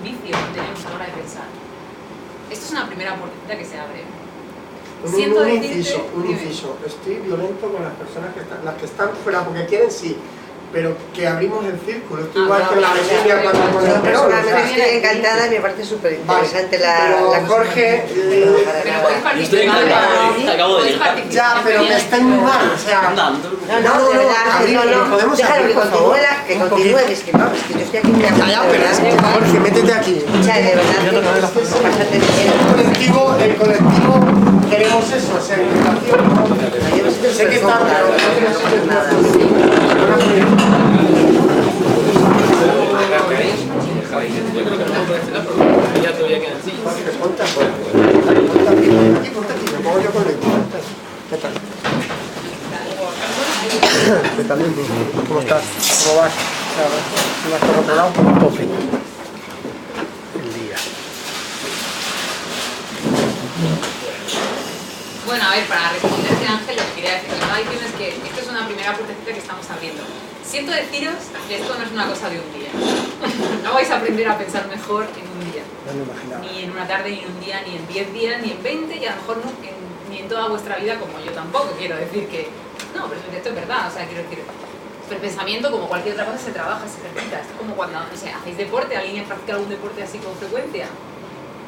el vicio que tenemos a la hora de pensar. Esto es una primera puertecita que se abre. Un inciso. Estoy violento con las personas las que están fuera porque quieren, sí, pero que abrimos el círculo. Esto igual que la alegría cuando ponen el perol. Estoy encantada y me parece súper interesante la Jorge. Yo estoy encantado, acabo de llegar. Ya, pero me está muy mal, o sea. No, podemos déjalo que por favor. continúe, es que no, es que yo estoy aquí. Ya, pero es que, Jorge, métete aquí. O sea, de verdad, bastante bien. El colectivo queremos eso, o sea, implicación. Sé que está, pero no nada. Yo creo que no puede ser porque ya todavía quedan así. Ponte aquí, me pongo yo con el ¿qué tal? ¿Qué tal, Luis? ¿Cómo estás? ¿Cómo vas? ¿Vas por otro lado? Tope. El día. Bueno, a ver, para responderte, Ángel, lo que quería decir, lo que diciendo es que esto es una primera puertecita que estamos abriendo. Siento deciros que esto no es una cosa de un día. No vais a aprender a pensar mejor en un día. No me imaginaba. Ni en una tarde, ni en un día, ni en 10 días, ni en 20, y a lo mejor no, ni en toda vuestra vida, como yo tampoco. Quiero decir que... No, pero esto es verdad, o sea, quiero decir... El pensamiento, como cualquier otra cosa, se trabaja, se ejercita. Esto es como cuando, no sé, hacéis deporte, alguien practica algún deporte así con frecuencia.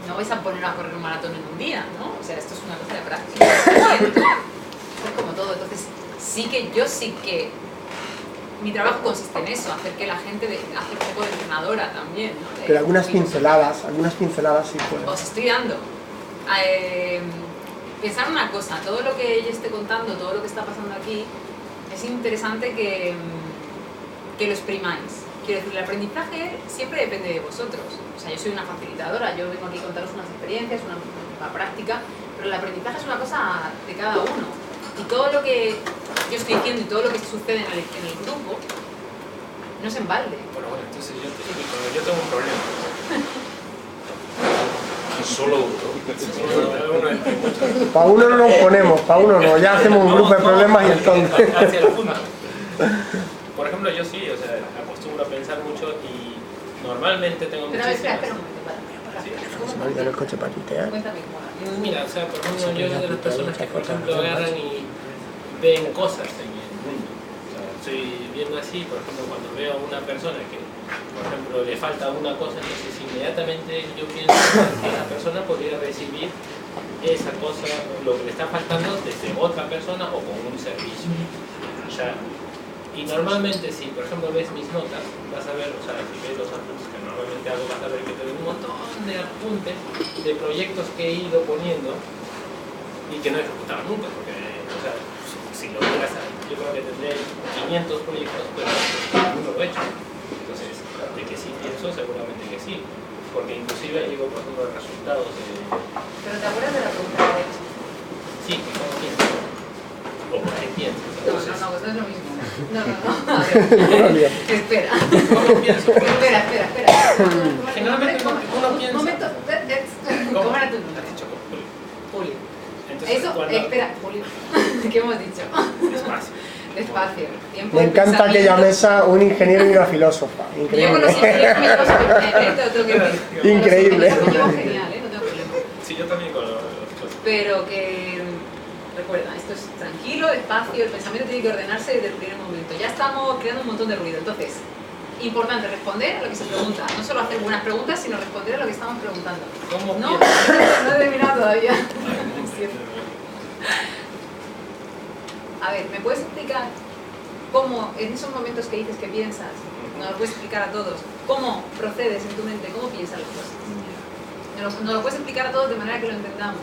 No vais a poner a correr un maratón en un día, ¿no? O sea, esto es una cosa de práctica. Es como todo. Entonces, yo sí que mi trabajo consiste en eso, hacer que la gente hace un poco de entrenadora también, ¿no? Pero algunas pinceladas sí pueden. Os estoy dando. Pensar una cosa, todo lo que ella esté contando, todo lo que está pasando aquí, es interesante que lo exprimáis. Quiero decir, el aprendizaje siempre depende de vosotros. O sea, yo soy una facilitadora, yo vengo aquí a contaros unas experiencias, una práctica, pero el aprendizaje es una cosa de cada uno. Y todo lo que yo estoy diciendo y todo lo que sucede en el grupo no es en balde. Bueno, entonces yo tengo un problema. Solo uno. Para uno no nos ponemos, para uno no, ya hacemos un grupo de problemas y entonces... Hacia el punto. Por ejemplo, yo sí, o sea, acostumbro a pensar mucho y normalmente tengo muchísimas... Espera un momento, Se me olvidó el coche para tuitear. Cuéntame cómo va. Mira, o sea, por ejemplo, yo soy de las personas que, por ejemplo, agarran y ven cosas en el mundo. O sea, estoy viendo así, por ejemplo, cuando veo a una persona que, por ejemplo, le falta una cosa, entonces inmediatamente yo pienso que esa persona podría recibir esa cosa, lo que le está faltando desde otra persona o con un servicio. O sea, y normalmente si, por ejemplo, ves mis notas, vas a ver, o sea, si ves los apuntes que normalmente hago, vas a ver que tengo un montón de apuntes de proyectos que he ido poniendo y que no he ejecutado nunca, porque, o sea, si lo vieras, yo creo que tendré 500 proyectos, pero ninguno lo he hecho. Entonces, de que sí pienso, seguramente que sí, porque inclusive llego, por ejemplo, a resultados de... ¿Pero te acuerdas de la pregunta que he hecho? Sí, ¿cómo piensas? ¿O por qué piensas? No, pues no es lo mismo. No. A ver. Espera. ¿Cómo pienso? Espera. Generalmente uno piensa... Un momento. ¿Cómo era tu nombre? Has dicho Julio. Julio. Entonces, Eso, cuando... espera, Julio. ¿Qué hemos dicho? Despacio. Tiempo Me de encanta pensamiento. aquella mesa, un ingeniero y una filósofa. Yo con Increíble. los ingenieros tengo que decir. Increíble. Con los ingenieros me llevo genial, no tengo problema. Sí, yo también con los... Pero que... Recuerda, esto es tranquilo, despacio, el pensamiento tiene que ordenarse desde el primer momento. Ya estamos creando un montón de ruido. Entonces, importante responder a lo que se pregunta. No solo hacer buenas preguntas, sino responder a lo que estamos preguntando. ¿Cómo No, piensas? no he terminado todavía. A ver, ¿me puedes explicar cómo, en esos momentos que dices que piensas, nos lo puedes explicar a todos, cómo procedes en tu mente, cómo piensas las cosas? Nos lo puedes explicar a todos de manera que lo entendamos.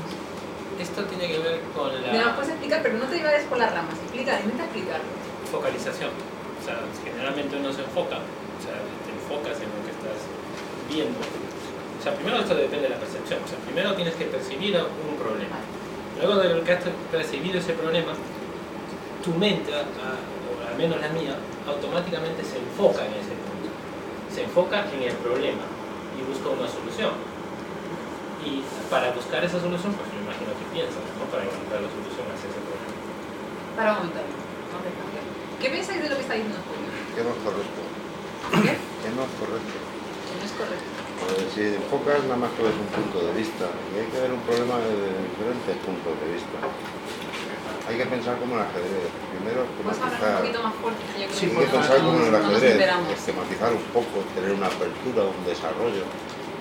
Esto tiene que ver con Me lo la puedes explicar, pero no te vayas por las ramas. Intenta explicarlo. focalización. O sea, generalmente uno se enfoca, o sea, te enfocas en lo que estás viendo. O sea, primero esto depende de la percepción. O sea, primero tienes que percibir un problema. Luego de que has percibido ese problema, tu mente, o al menos la mía, automáticamente se enfoca en ese punto. Se enfoca en el problema y busca una solución. Y para buscar esa solución, pues me imagino que piensas, ¿no? Para encontrar la solución a ese problema. Para un momento. ¿Qué pensáis de lo que está diciendo Julio? Que no es correcto. ¿Qué? Que no es correcto. Que no es correcto. Pues si enfocas nada más que ves un punto de vista, y hay que ver un problema desde diferentes puntos de vista. Hay que pensar como en el ajedrez. Primero, ¿Puedes hablar un poquito más fuerte? Yo creo sí, hay que que pensar como en el no nos ajedrez, enteramos. esquematizar un poco, tener una apertura, un desarrollo,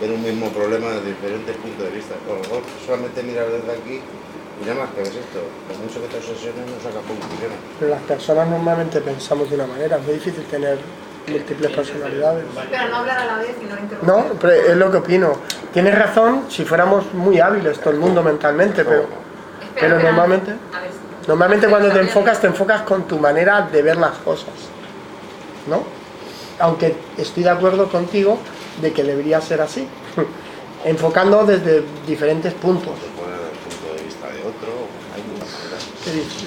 ver un mismo problema desde diferentes puntos de vista. O solamente mirar desde aquí y nada más que ves esto. Por mucho que te obsesiones no sacas conclusiones. Pero las personas normalmente pensamos de una manera, es muy difícil tener múltiples personalidades. Pero no hablar a la vez y no interrumpir. No, pero es lo que opino. Tienes razón si fuéramos muy hábiles todo el mundo mentalmente, pero normalmente... A ver, Normalmente cuando te enfocas con tu manera de ver las cosas, ¿no? Aunque estoy de acuerdo contigo de que debería ser así, enfocando desde diferentes puntos. Te pones el punto de vista de otro, hay muchas maneras.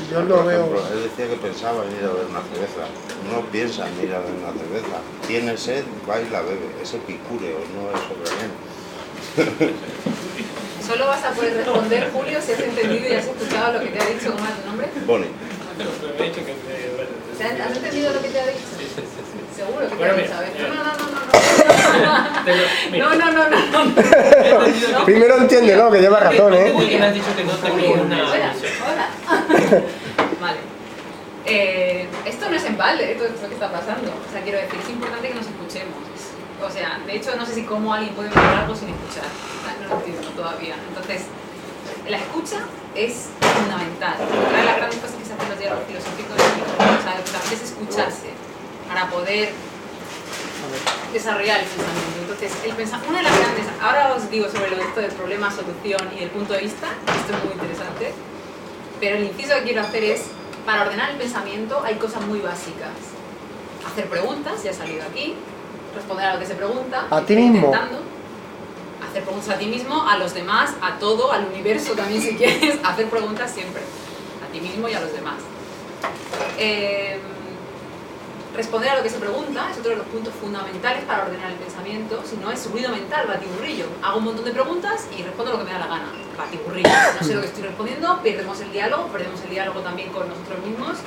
Yo lo Por veo... ejemplo, él decía que pensaba en ir a ver una cerveza. No piensa en ir a ver una cerveza. Tiene sed, va y la bebe. Es epicúreo, no es sobremen. solo vas a poder responder, Julio, si has entendido y has escuchado lo que te ha dicho. ¿Cómo es tu nombre? Bonnie. Pero me ha dicho que... ¿Has entendido lo que te ha dicho? Sí. Seguro que te Bueno, ha dicho. A ver, no. Primero entiéndelo, que lleva razón, ¿eh? Uy, me has dicho que no tengo una... Hola. Vale. Esto no es en balde, todo esto que está pasando. O sea, quiero decir, es importante que nos escuchemos. O sea, de hecho, no sé si cómo alguien puede mejorar algo sin escuchar. O sea, no lo entiendo todavía. Entonces, la escucha es fundamental. Una de las grandes cosas que se hacen los diálogos filosóficos es escucharse para poder desarrollar el pensamiento. Entonces, una de las grandes... Ahora os digo sobre esto del problema, solución y del punto de vista. Esto es muy interesante. Pero el inciso que quiero hacer es, para ordenar el pensamiento hay cosas muy básicas. Hacer preguntas, ya ha salido aquí. Responder a lo que se pregunta. A ti mismo. Hacer preguntas a ti mismo, a los demás, a todo, al universo también si quieres. Hacer preguntas siempre. A ti mismo y a los demás. Responder a lo que se pregunta es otro de los puntos fundamentales para ordenar el pensamiento. Si no, es ruido mental, batiburrillo. Hago un montón de preguntas y respondo lo que me da la gana. Batiburrillo. No sé lo que estoy respondiendo, perdemos el diálogo también con nosotros mismos.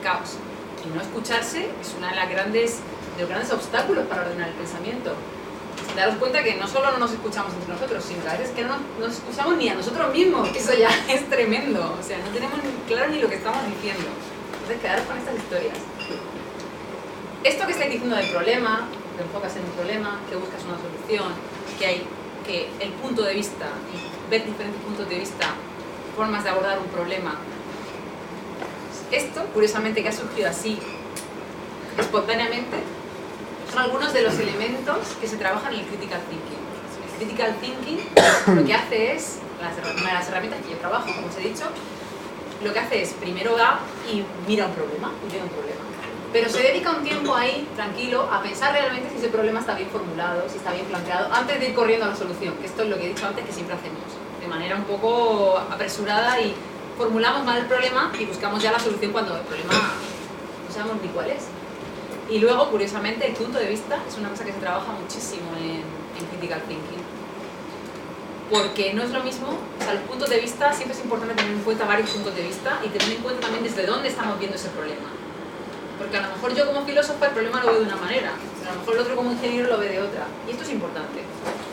Caos. Y no escucharse es uno de los grandes obstáculos para ordenar el pensamiento. Daros cuenta que no solo no nos escuchamos entre nosotros, sino que a veces que no nos escuchamos ni a nosotros mismos, que eso ya es tremendo. O sea, no tenemos claro ni lo que estamos diciendo. Entonces, quedaros con estas historias. Esto que estáis diciendo del problema, que enfocas en un problema, que buscas una solución, que el punto de vista, y ver diferentes puntos de vista, formas de abordar un problema. Esto, curiosamente, que ha surgido así, espontáneamente, son algunos de los elementos que se trabajan en el critical thinking. El critical thinking lo que hace es, una de las herramientas que yo trabajo, como os he dicho, lo que hace es, primero va y mira un problema, y ve un problema. Pero se dedica un tiempo ahí, tranquilo, a pensar realmente si ese problema está bien formulado, si está bien planteado, antes de ir corriendo a la solución, que esto es lo que he dicho antes que siempre hacemos, de manera un poco apresurada, y formulamos mal el problema y buscamos ya la solución cuando el problema no sabemos ni cuál es. Y luego, curiosamente, el punto de vista es una cosa que se trabaja muchísimo en critical thinking. Porque no es lo mismo, o sea, los puntos de vista, siempre es importante tener en cuenta varios puntos de vista y tener en cuenta también desde dónde estamos viendo ese problema. Porque a lo mejor yo como filósofo el problema lo veo de una manera, pero a lo mejor el otro como ingeniero lo ve de otra. Y esto es importante.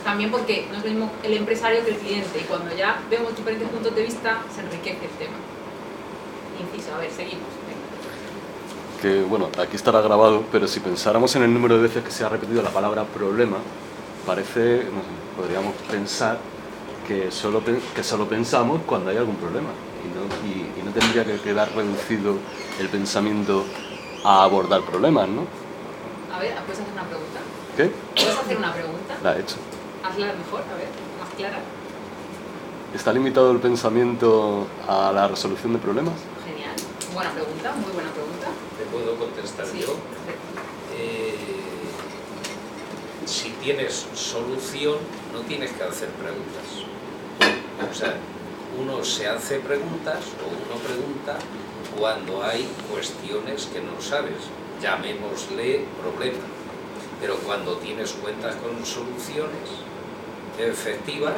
También porque no es lo mismo el empresario que el cliente, y cuando ya vemos diferentes puntos de vista se enriquece el tema. Inciso, a ver, seguimos. Que bueno, aquí estará grabado, pero si pensáramos en el número de veces que se ha repetido la palabra problema, parece, no sé, podríamos pensar que solo pensamos cuando hay algún problema y no tendría que quedar reducido el pensamiento a abordar problemas, ¿no? A ver, ¿puedes hacer una pregunta? ¿Qué? ¿Puedes hacer una pregunta? La he hecho. Hazla mejor, a ver, más clara. ¿Está limitado el pensamiento a la resolución de problemas? Genial. Buena pregunta, muy buena pregunta. ¿Te puedo contestar Sí, yo? perfecto. Si tienes solución, no tienes que hacer preguntas. O sea, uno se hace preguntas o uno pregunta cuando hay cuestiones que no sabes, llamémosle problema. Pero cuando tienes cuentas con soluciones efectivas,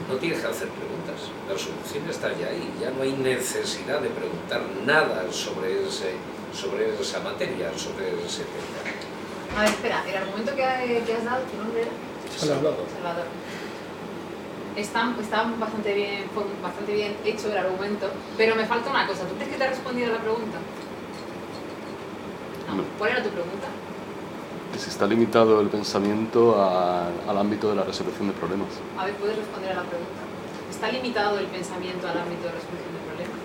no tienes que hacer preguntas. La solución está ya ahí, ya no hay necesidad de preguntar nada sobre esa materia, sobre ese tema. A ver, espera, el argumento que has dado, ¿tu nombre era? Salvador. Salvador. Está bastante bien hecho el argumento, pero me falta una cosa. ¿Tú crees que te ha respondido la pregunta? No. ¿Cuál era tu pregunta? Que si está limitado el pensamiento al ámbito de la resolución de problemas. A ver, ¿puedes responder a la pregunta? ¿Está limitado el pensamiento al ámbito de resolución de problemas?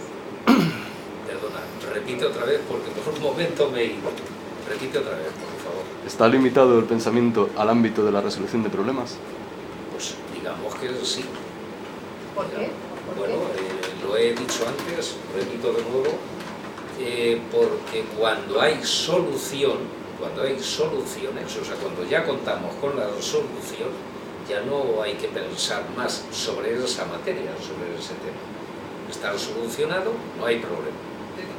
Perdona, repite otra vez porque por un momento me he ido. Repite otra vez, por favor. ¿Está limitado el pensamiento al ámbito de la resolución de problemas? Pues digamos que sí. ¿Por qué? Bueno, lo he dicho antes, repito de nuevo, porque cuando hay soluciones, o sea, cuando ya contamos con la solución, ya no hay que pensar más sobre esa materia, sobre ese tema. Está solucionado, no hay problema.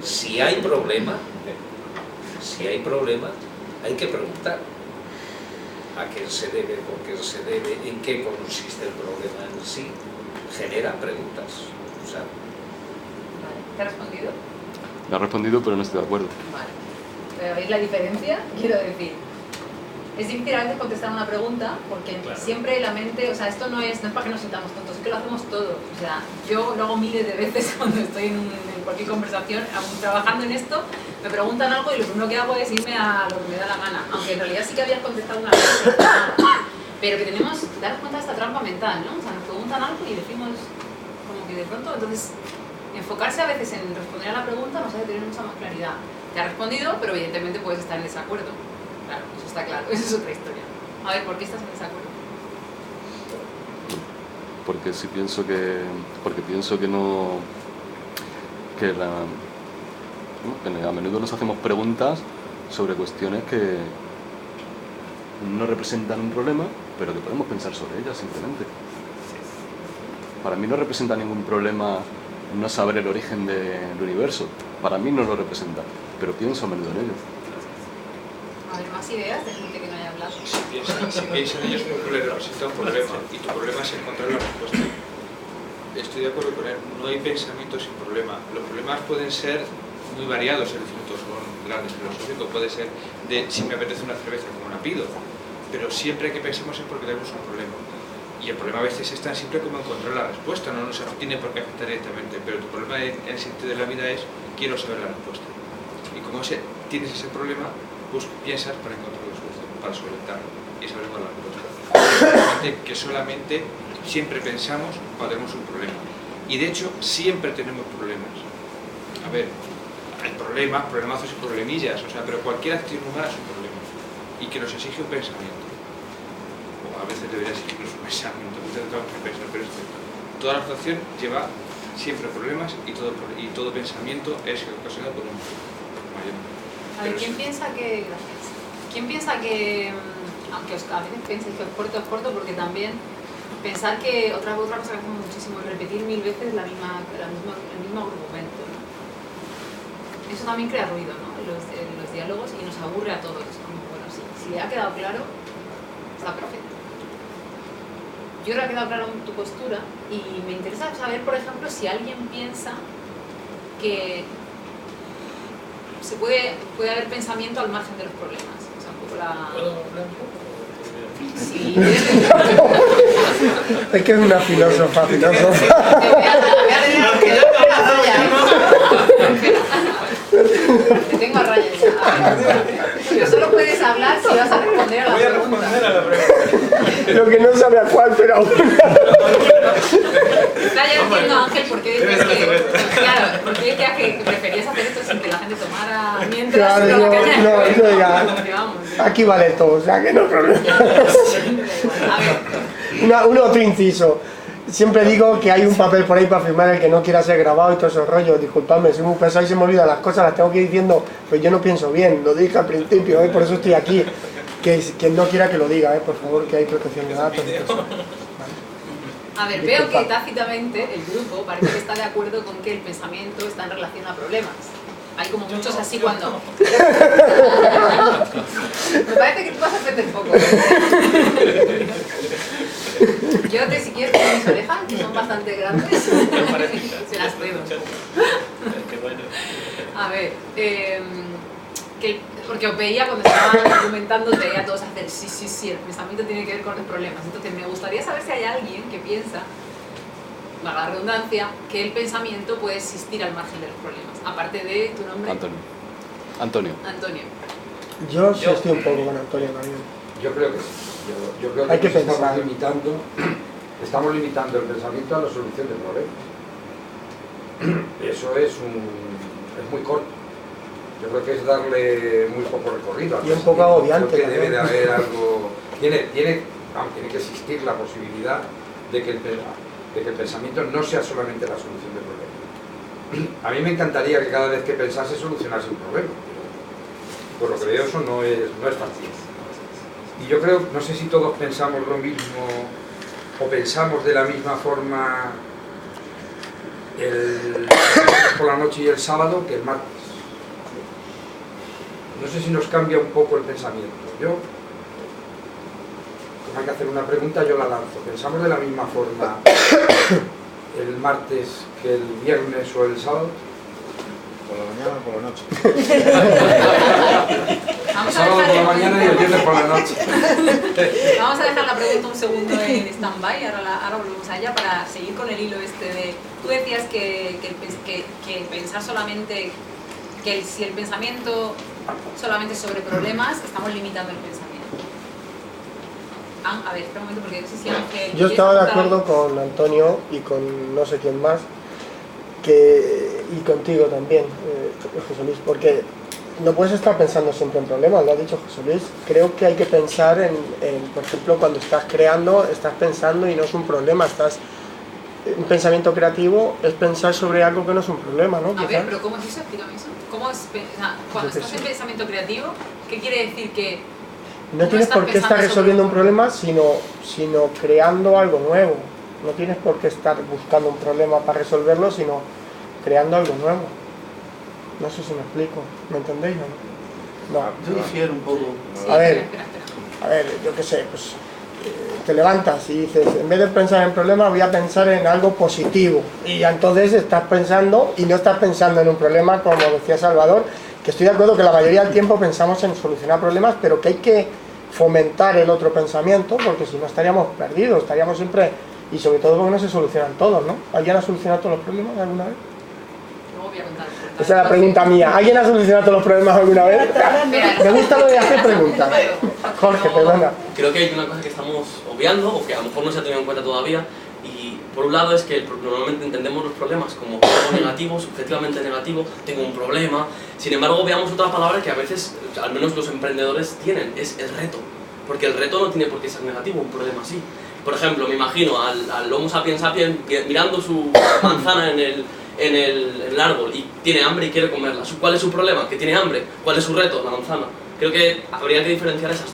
Si hay problema, hay que preguntar a qué se debe, por qué se debe, en qué consiste el problema en sí. Genera preguntas. O sea, Vale. ¿Te ha respondido? Me ha respondido, pero no estoy de acuerdo. Vale. ¿Pero veis la diferencia? Quiero decir, es difícil a veces contestar una pregunta porque Claro. siempre la mente, o sea, esto no es para que nos sintamos tontos, es que lo hacemos todos. O sea, yo lo hago miles de veces cuando estoy en cualquier conversación, aún trabajando en esto, me preguntan algo y lo primero que hago es irme a lo que me da la gana, aunque en realidad sí que habías contestado una vez, pero que tenemos que darnos cuenta de esta trampa mental, ¿no? O sea, nos preguntan algo y decimos como que de pronto, entonces enfocarse a veces en responder a la pregunta nos hace tener mucha más claridad. Te ha respondido, pero evidentemente puedes estar en desacuerdo. Claro, eso está claro, eso es otra historia. A ver, ¿por qué estás en desacuerdo? Porque sí pienso que no, que a menudo nos hacemos preguntas sobre cuestiones que no representan un problema, pero que podemos pensar sobre ellas simplemente. Para mí no representa ningún problema no saber el origen del universo. Para mí no lo representa, pero pienso a menudo en ello. A ver, más ideas de gente que no haya hablado. Si piensa en ellos como que le representa un problema y tu problema es encontrar la respuesta. Estoy de acuerdo con él, no hay pensamiento sin problema. Los problemas pueden ser muy variados, el disfruto son grandes filosóficos, puede ser de si me apetece una cerveza como la pido, pero siempre que pensemos es porque tenemos un problema. Y el problema a veces es tan simple como encontrar la respuesta, no tiene por qué afectar directamente, pero tu problema en el sentido de la vida es quiero saber la respuesta. Y como tienes ese problema, pues piensas para encontrar la solución, para solventarlo y saber cuál es la respuesta. Que solamente siempre pensamos cuando tenemos un problema. Y de hecho, siempre tenemos problemas. A ver, hay problemas, problemazos y problemillas, o sea, pero cualquier acción humana es un problema. Y que nos exige un pensamiento. O a veces debería exigirnos un pensamiento, muchas veces tenemos que pensar, pero es que toda la acción lleva siempre problemas y todo pensamiento es ocasionado por un mayor. A ver, ¿quién piensa que... Gracias. ¿Quién piensa que... Aunque a veces penséis que os corto, porque también pensar que otra cosa que hacemos muchísimo es repetir 1000 veces el mismo argumento, ¿no? Eso también crea ruido, ¿no? En los diálogos y nos aburre a todos. Es como, bueno, si le ha quedado claro, está perfecto. Yo creo que ha quedado claro tu postura y me interesa saber, por ejemplo, si alguien piensa que se puede haber pensamiento al margen de los problemas. O sea, un poco la... ¿Puedo hablar un poco? Sí. Es que es una filósofa. Te voy a te tengo a raya ya. Pero solo puedes hablar si vas a responder a la pregunta. Lo que no sabe a cuál, pero aún. Está ya entiendo, Ángel, por qué dices que... Claro, por qué decías que preferías hacer esto sin que la gente tomara mientras... Claro, no, diga, aquí vale todo, o sea que no hay problema. A ver, Otro inciso. Siempre digo que hay un papel por ahí para firmar el que no quiera ser grabado y todo esos rollos. Disculpadme, soy muy pesado y se me olvidan las cosas, las tengo que ir diciendo, pues yo no pienso bien, lo dije al principio, por eso estoy aquí. Que no quiera que lo diga, por favor, que hay protección de datos. a ver, veo que tácitamente el grupo parece que está de acuerdo con que el pensamiento está en relación a problemas. Hay como muchos así cuando... Me parece que tú vas a hacerte poco. Yo si quieres con mis orejas, que son bastante grandes, se las puedo. A ver, que Porque os veía cuando estaban argumentando, te veía a todos hacer sí, el pensamiento tiene que ver con los problemas. Entonces me gustaría saber si hay alguien que piensa, valga la redundancia, que el pensamiento puede existir al margen de los problemas. Aparte de tu nombre. Antonio. Yo sí estoy un poco con Antonio también. Yo creo que sí. Yo creo Hay que que pensar. estamos limitando el pensamiento a la solución de problemas. Eso es muy corto. Yo creo que es darle muy poco recorrido. Y un poco agobiante. Creo que debe de haber algo... Tiene que existir la posibilidad de que el pensamiento no sea solamente la solución de problemas. A mí me encantaría que cada vez que pensase solucionase un problema, pero por lo que veo eso no es fácil. Y yo creo, no sé si todos pensamos lo mismo o pensamos de la misma forma el por la noche y el sábado que el martes. No sé si nos cambia un poco el pensamiento. Yo, como hay que hacer una pregunta, yo la lanzo. ¿Pensamos de la misma forma el martes que el viernes o el sábado? ¿Por la mañana o por la noche? El sábado por la mañana y el viernes por la noche. Vamos a dejar la pregunta un segundo en stand-by, ahora volvemos allá para seguir con el hilo este de... Tú decías que pensar solamente, si el pensamiento solamente sobre problemas, estamos limitando el pensamiento. A ver, espera un momento porque no sé si Ángel... Yo estaba de acuerdo con Antonio y con no sé quién más, y contigo también, José Luis, porque no puedes estar pensando siempre en problemas, lo ha dicho José Luis. Creo que hay que pensar en, por ejemplo, cuando estás creando, estás pensando y no es un problema, un pensamiento creativo es pensar sobre algo que no es un problema, ¿no? A ver, pero ¿cómo es eso? Explícame eso. ¿Cómo es, cuando estás en pensamiento creativo, qué quiere decir que no tienes por qué estar resolviendo un problema, sino creando algo nuevo. No tienes por qué estar buscando un problema para resolverlo, sino creando algo nuevo. No sé si me explico, ¿me entendéis o no? No. Yo difiero un poco. Sí, A ver, espera. A ver, yo qué sé, pues te levantas y dices, en vez de pensar en problemas voy a pensar en algo positivo. Y ya entonces estás pensando y no estás pensando en un problema, como decía Salvador, que estoy de acuerdo que la mayoría del tiempo pensamos en solucionar problemas, pero que hay que fomentar el otro pensamiento, porque si no estaríamos perdidos, estaríamos siempre, y sobre todo porque no se solucionan todos, ¿no? ¿Alguien ha solucionado todos los problemas alguna vez? Luego voy a contar. Esa es la pregunta mía. ¿Alguien ha solucionado todos los problemas alguna vez? Me gusta lo de hacer preguntas. Jorge, perdona. Creo que hay una cosa que estamos obviando, o que a lo mejor no se ha tenido en cuenta todavía, y por un lado es que normalmente entendemos los problemas como algo negativo, subjetivamente negativo, tengo un problema. Sin embargo, veamos otra palabra que a veces, al menos los emprendedores tienen, es el reto. Porque el reto no tiene por qué ser negativo, un problema sí. Por ejemplo, me imagino al Homo sapiens sapiens mirando su manzana en el árbol y tiene hambre y quiere comerla. ¿Cuál es su problema? Que tiene hambre. ¿Cuál es su reto? La manzana. Creo que habría que diferenciar esas